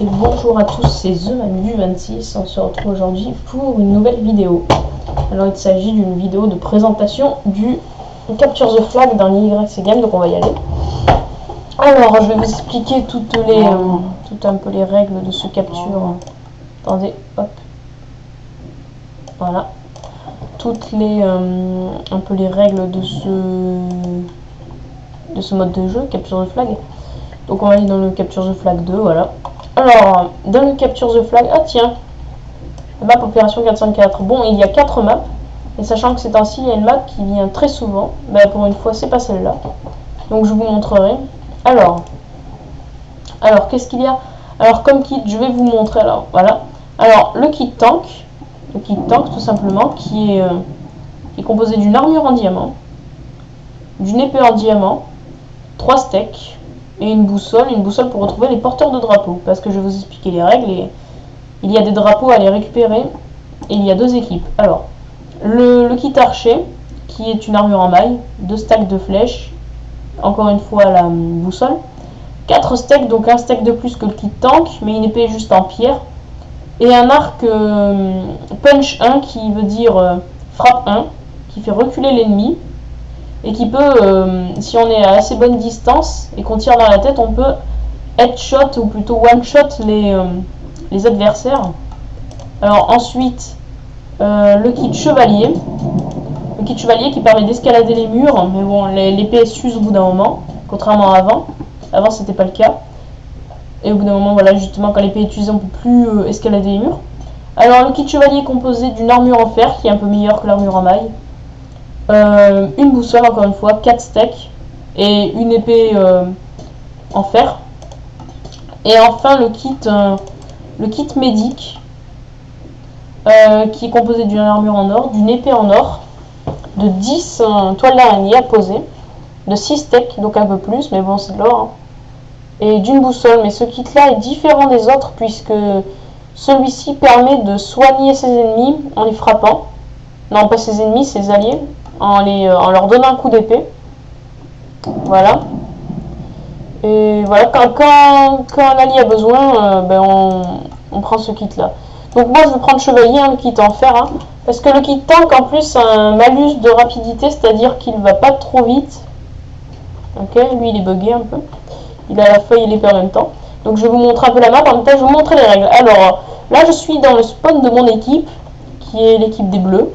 Et bonjour à tous, c'est The Manu 26. On se retrouve aujourd'hui pour une nouvelle vidéo. Alors il s'agit d'une vidéo de présentation du Capture the Flag dans l'YC Game, donc on va y aller. Alors je vais vous expliquer toutes un peu les règles de ce capture. Attendez, hop. Voilà. Toutes les un peu les règles de ce mode de jeu, Capture the Flag. Donc on va aller dans le Capture the Flag 2, voilà. Alors, dans le Capture the Flag, ah tiens, la map Opération 404. Bon, il y a 4 maps, et sachant que ces temps-ci, il y a une map qui vient très souvent, bah pour une fois, c'est pas celle-là. Donc je vous montrerai. Alors qu'est-ce qu'il y a? Alors, comme kit, je vais vous montrer, alors, voilà. Alors, le kit tank tout simplement, qui est composé d'une armure en diamant, d'une épée en diamant, 3 steaks, et une boussole pour retrouver les porteurs de drapeaux, parce que je vais vous expliquer les règles, et il y a des drapeaux à les récupérer, et il y a 2 équipes. Alors, le kit archer, qui est une armure en maille, 2 stacks de flèches, encore une fois la boussole, 4 steaks, donc un steak de plus que le kit tank, mais une épée juste en pierre, et un arc punch 1, qui veut dire frappe 1, qui fait reculer l'ennemi, et qui peut, si on est à assez bonne distance et qu'on tire dans la tête, on peut headshot ou plutôt one shot les adversaires. Alors ensuite, le kit chevalier qui permet d'escalader les murs, mais bon, l'épée s'use au bout d'un moment, contrairement à avant c'était pas le cas, et au bout d'un moment, voilà, justement quand l'épée est usée, on peut plus escalader les murs. Alors le kit chevalier est composé d'une armure en fer qui est un peu meilleure que l'armure en maille, une boussole, encore une fois, 4 steaks et une épée en fer. Et enfin le kit médic qui est composé d'une armure en or, d'une épée en or, de 10 toiles d'araignée à poser, de 6 steaks, donc un peu plus, mais bon c'est de l'or, hein, et d'une boussole. Mais ce kit là est différent des autres puisque celui-ci permet de soigner ses ennemis en les frappant. Non, pas ses ennemis, ses alliés, en leur donnant un coup d'épée. Voilà. Et voilà, quand un allié a besoin, on prend ce kit là. Donc moi je vais prendre chevalier, le kit en fer, hein, parce que le kit tank en plus a un malus de rapidité, c'est-à-dire qu'il va pas trop vite. Ok, lui il est bugué un peu. Il a la feuille et l'épée en même temps. Donc je vais vous montrer un peu la map, en même temps je vais vous montrer les règles. Alors là je suis dans le spawn de mon équipe, qui est l'équipe des bleus.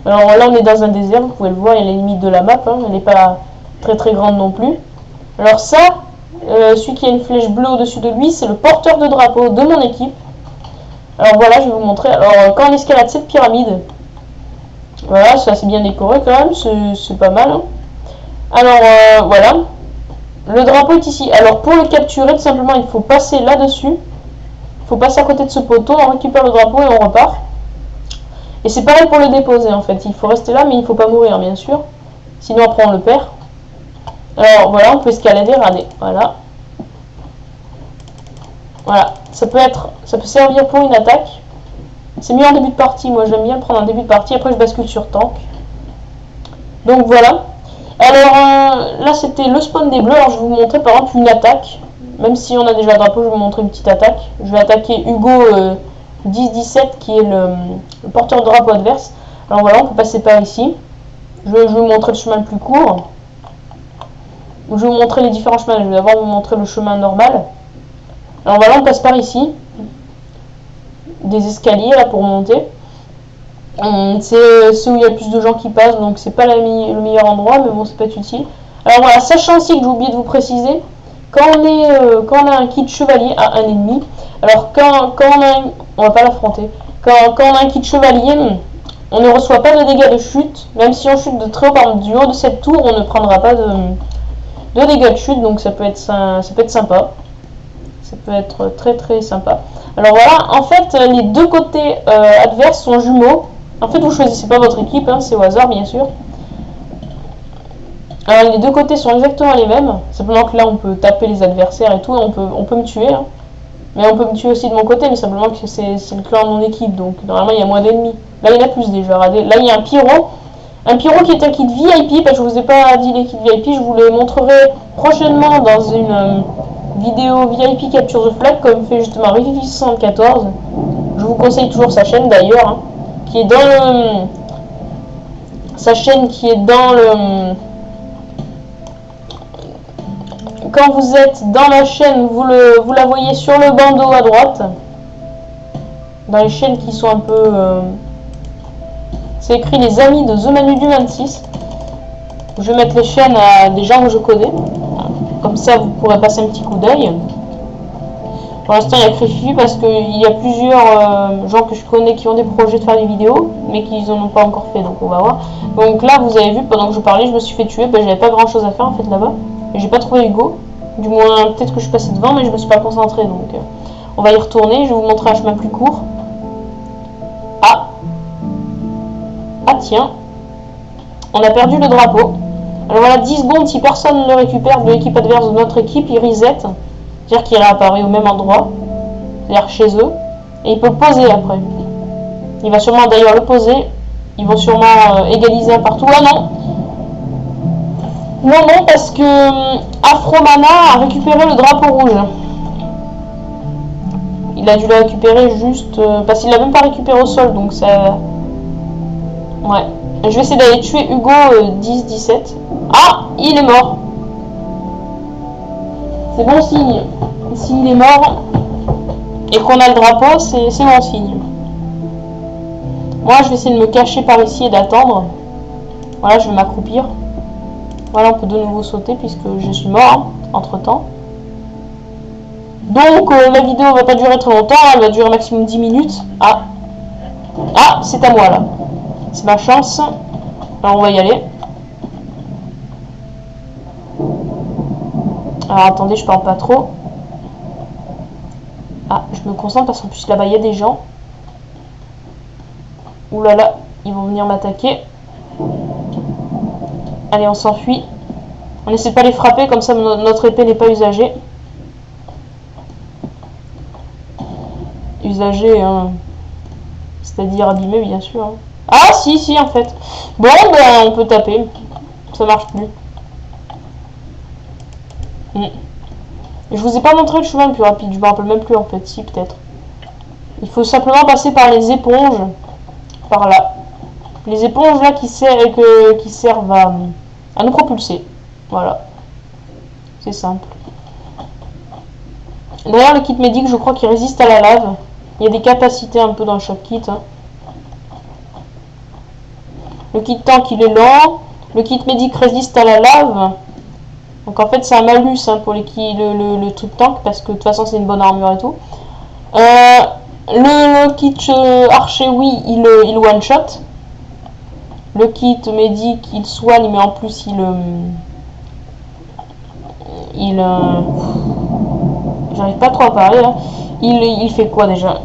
Alors là on est dans un désert, vous pouvez le voir, il y a les limites de la map, hein, elle n'est pas très grande non plus. Alors ça, celui qui a une flèche bleue au-dessus de lui, c'est le porteur de drapeau de mon équipe. Alors voilà, je vais vous montrer. Alors quand on escalade cette pyramide, voilà, c'est assez bien décoré quand même, c'est pas mal, hein. Alors voilà, le drapeau est ici. Alors pour le capturer, tout simplement, il faut passer là-dessus. Il faut passer à côté de ce poteau, on récupère le drapeau et on repart. Et c'est pareil pour le déposer en fait, il faut rester là mais il ne faut pas mourir bien sûr, sinon après on le perd. Alors voilà, on peut escalader, regardez, voilà. Voilà, ça peut servir pour une attaque. C'est mieux en début de partie, moi j'aime bien prendre en début de partie, après je bascule sur tank. Donc voilà. Alors là c'était le spawn des bleus, alors je vais vous montrer par exemple une attaque. Même si on a déjà un drapeau, je vais vous montrer une petite attaque. Je vais attaquer Hugo 10-17 qui est le porteur de drapeau adverse. Alors voilà, on peut passer par ici. Je vais vous montrer le chemin le plus court. Je vais vous montrer les différents chemins. Je vais d'abord vous montrer le chemin normal. Alors voilà, on passe par ici. Des escaliers là pour monter. C'est où il y a plus de gens qui passent, donc c'est pas le meilleur endroit, mais bon, ça peut être utile. Alors voilà, sachant aussi que j'ai oublié de vous préciser, quand on a un kit chevalier à un ennemi, alors quand on va pas l'affronter, quand on a un kit chevalier, on ne reçoit pas de dégâts de chute, même si on chute de très haut, par exemple du haut de cette tour, on ne prendra pas de dégâts de chute, donc ça peut être sympa. Ça peut être très sympa. Alors voilà, en fait, les deux côtés adverses sont jumeaux. En fait, vous choisissez pas votre équipe, hein, c'est au hasard, bien sûr. Alors, les deux côtés sont exactement les mêmes. Simplement que là, on peut taper les adversaires et tout. On peut me tuer, hein. Mais on peut me tuer aussi de mon côté, mais simplement que c'est le clan de mon équipe. Donc, normalement, il y a moins d'ennemis. Là, il y en a plus déjà. Regardez. Là, il y a un pyro. Un pyro qui est un kit VIP, parce que je vous ai pas dit les kits VIP. Je vous les montrerai prochainement dans vidéo VIP Capture the Flag, comme fait justement Rififi74. Je vous conseille toujours sa chaîne d'ailleurs, hein, qui est dans le... Sa chaîne qui est dans le... Quand vous êtes dans la chaîne, vous la voyez sur le bandeau à droite. Dans les chaînes qui sont un peu... C'est écrit les amis de The Manu du 26. Je vais mettre les chaînes à des gens que je connais. Comme ça, vous pourrez passer un petit coup d'œil. Pour l'instant, il y a Créfi parce qu'il y a plusieurs gens que je connais qui ont des projets de faire des vidéos, mais qui n'en ont pas encore fait, donc on va voir. Donc là, vous avez vu, pendant que je parlais, je me suis fait tuer. Ben, j'avais pas grand chose à faire en fait là-bas. Et j'ai pas trouvé Hugo. Du moins, peut-être que je suis passé devant, mais je me suis pas concentré. Donc on va y retourner. Je vais vous montrer un chemin plus court. Ah. Ah tiens. On a perdu le drapeau. Alors voilà, 10 secondes, si personne ne le récupère de l'équipe adverse de notre équipe, il reset. C'est-à-dire qu'il réapparaît au même endroit. C'est-à-dire chez eux. Et il peut le poser après. Il va sûrement d'ailleurs le poser. Ils vont sûrement égaliser un partout. Ah non. Non, non, parce que Afromana a récupéré le drapeau rouge. Il a dû le récupérer juste... parce qu'il l'a même pas récupéré au sol, donc ça... Ouais. Je vais essayer d'aller tuer Hugo 10-17. Ah, il est mort. C'est bon signe. S'il est mort et qu'on a le drapeau, c'est bon signe. Moi, je vais essayer de me cacher par ici et d'attendre. Voilà, je vais m'accroupir. Voilà, on peut de nouveau sauter puisque je suis mort entre temps. Donc, la vidéo va pas durer très longtemps. Elle va durer maximum 10 minutes. Ah, ah, c'est à moi là. C'est ma chance. Alors, on va y aller. Alors, attendez, je parle pas trop. Ah, je me concentre parce qu'en plus là-bas il y a des gens. Ouh là là, ils vont venir m'attaquer. Allez, on s'enfuit. On essaie de pas les frapper, comme ça notre épée n'est pas usagée. Usagée, hein. C'est-à-dire abîmée, bien sûr. Hein. Ah, si, en fait. Bon, ben, on peut taper. Ça marche plus. Je vous ai pas montré le chemin le plus rapide, je me rappelle même plus en fait, si peut-être. Il faut simplement passer par les éponges, par là. Les éponges là qui servent à nous propulser. Voilà. C'est simple. D'ailleurs le kit médic, je crois qu'il résiste à la lave. Il y a des capacités un peu dans chaque kit. Hein. Le kit tank il est lent. Le kit médic résiste à la lave. Donc en fait c'est un malus hein, pour le truc tank parce que de toute façon c'est une bonne armure et tout. Le kit archer oui il one shot. Le kit médic il soigne mais en plus j'arrive pas trop à parler hein. Il fait quoi déjà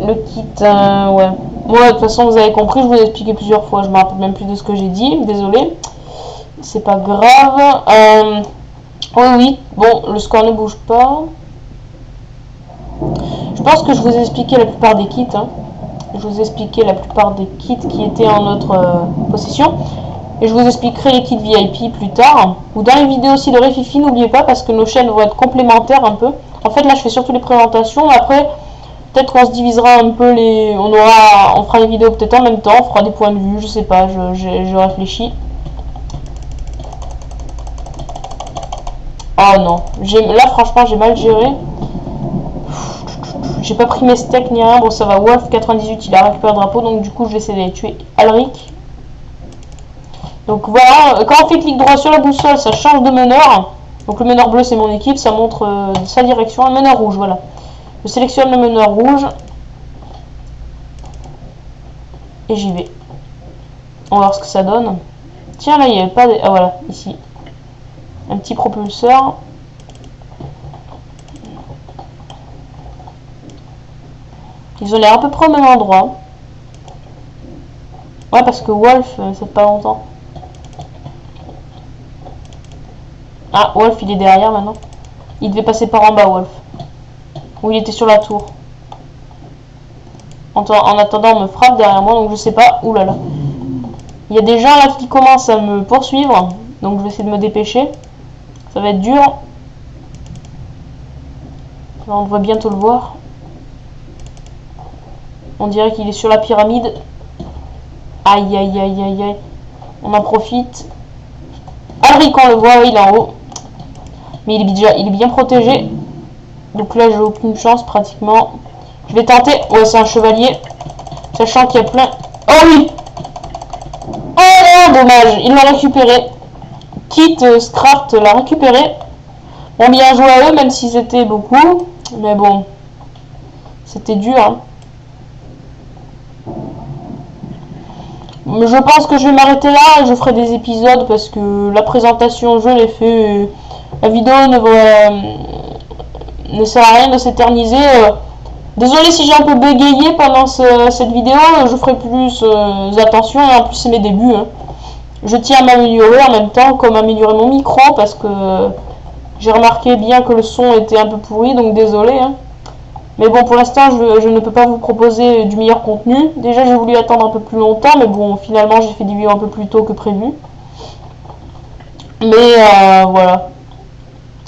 le kit ouais. Moi de toute façon vous avez compris, je vous ai expliqué plusieurs fois, je me rappelle même plus de ce que j'ai dit, désolé. C'est pas grave. Oui, bon, le score ne bouge pas. Je pense que je vous ai expliqué la plupart des kits. Hein. Je vous ai expliqué la plupart des kits qui étaient en notre possession. Et je vous expliquerai les kits VIP plus tard. Ou dans les vidéos aussi de Rififi, n'oubliez pas, parce que nos chaînes vont être complémentaires un peu. En fait, là, je fais surtout les présentations. Après, peut-être qu'on se divisera un peu les... On fera les vidéos peut-être en même temps. On fera des points de vue, je sais pas, je réfléchis. Oh non, là franchement j'ai mal géré. J'ai pas pris mes steaks ni rien. Bon ça va, Wolf 98 il a récupéré le drapeau. Donc du coup je vais essayer d'aller tuer Alric. Donc voilà, quand on fait clic droit sur la boussole ça change de meneur. Donc le meneur bleu c'est mon équipe, ça montre sa direction. Le meneur rouge, voilà. Je sélectionne le meneur rouge. Et j'y vais. On va voir ce que ça donne. Tiens là il n'y avait pas de... Ah voilà, ici. Un petit propulseur. Ils ont l'air à peu près au même endroit. Ouais, parce que Wolf, ça fait pas longtemps. Ah, Wolf, il est derrière maintenant. Il devait passer par en bas, Wolf. Ou il était sur la tour. En attendant, on me frappe derrière moi, donc je sais pas. Ouh là là. Il y a des gens là qui commencent à me poursuivre. Donc je vais essayer de me dépêcher. Ça va être dur. Là, on devrait bientôt le voir. On dirait qu'il est sur la pyramide. Aïe, aïe, aïe, aïe, aïe. On en profite. Alric, on le voit, il est en haut. Mais il est bien protégé. Donc là, j'ai aucune chance pratiquement. Je vais tenter. Ouais, c'est un chevalier. Sachant qu'il y a plein... Oh oui! Oh non, dommage. Il l'a récupéré. Kit Scraft l'a récupéré. Bon, bien joué à eux, même s'ils étaient beaucoup. Mais bon, c'était dur. Hein. Je pense que je vais m'arrêter là et je ferai des épisodes parce que la présentation, je l'ai fait. La vidéo ne sert à rien de s'éterniser. Désolé si j'ai un peu bégayé pendant cette vidéo, je ferai plus attention et en plus c'est mes débuts. Hein. Je tiens à m'améliorer en même temps, comme améliorer mon micro parce que j'ai remarqué bien que le son était un peu pourri, donc désolé. Hein. Mais bon, pour l'instant, je ne peux pas vous proposer du meilleur contenu. Déjà, j'ai voulu attendre un peu plus longtemps, mais bon, finalement, j'ai fait des vidéos un peu plus tôt que prévu. Mais voilà.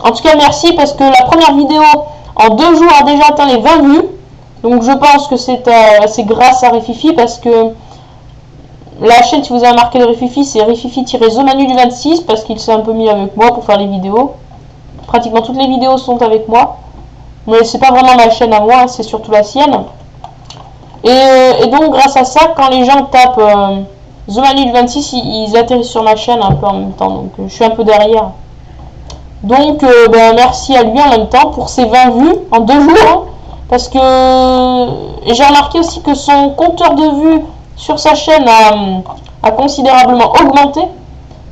En tout cas, merci parce que la première vidéo en 2 jours a déjà atteint les 20 vues. Donc, je pense que c'est grâce à Rififi parce que la chaîne, si vous avez marqué le Rififi, c'est Rififi-TheManu26 parce qu'il s'est un peu mis avec moi pour faire les vidéos. Pratiquement toutes les vidéos sont avec moi. Mais c'est pas vraiment ma chaîne à moi, c'est surtout la sienne. Et donc, grâce à ça, quand les gens tapent TheManu26, ils atterrissent sur ma chaîne un peu en même temps. Donc, je suis un peu derrière. Donc, merci à lui en même temps pour ses 20 vues en 2 jours. Hein, parce que j'ai remarqué aussi que son compteur de vues sur sa chaîne a considérablement augmenté.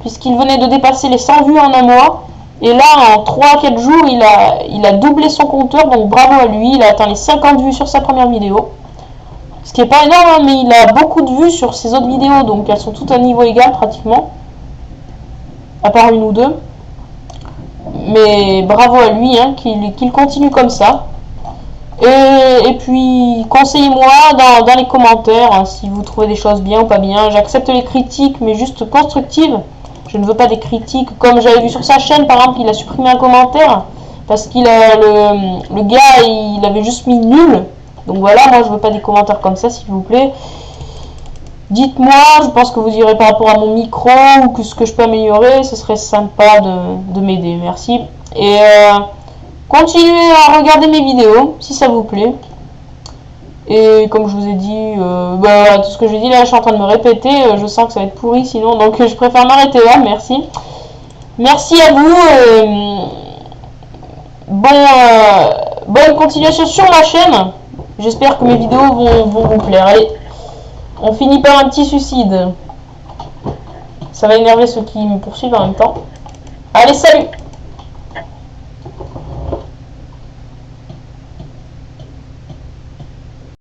Puisqu'il venait de dépasser les 100 vues en un mois. Et là, en 3-4 jours, il a doublé son compteur, donc bravo à lui. Il a atteint les 50 vues sur sa première vidéo. Ce qui n'est pas énorme, hein, mais il a beaucoup de vues sur ses autres vidéos, donc elles sont toutes à niveau égal pratiquement. À part une ou deux. Mais bravo à lui, hein, qu'il continue comme ça. Et puis, conseillez-moi dans les commentaires hein, si vous trouvez des choses bien ou pas bien. J'accepte les critiques, mais juste constructives. Je ne veux pas des critiques. Comme j'avais vu sur sa chaîne, par exemple, il a supprimé un commentaire parce qu'il a le gars, il avait juste mis nul. Donc voilà, moi je veux pas des commentaires comme ça, s'il vous plaît. Dites-moi, je pense que vous direz par rapport à mon micro ou que ce que je peux améliorer, ce serait sympa de m'aider. Merci. Et continuez à regarder mes vidéos si ça vous plaît. Et comme je vous ai dit, tout ce que j'ai dit là, je suis en train de me répéter. Je sens que ça va être pourri sinon, donc je préfère m'arrêter là. Merci. Merci à vous. Bonne continuation sur ma chaîne. J'espère que mes vidéos vont vous plaire. Allez, on finit par un petit suicide. Ça va énerver ceux qui me poursuivent en même temps. Allez, salut!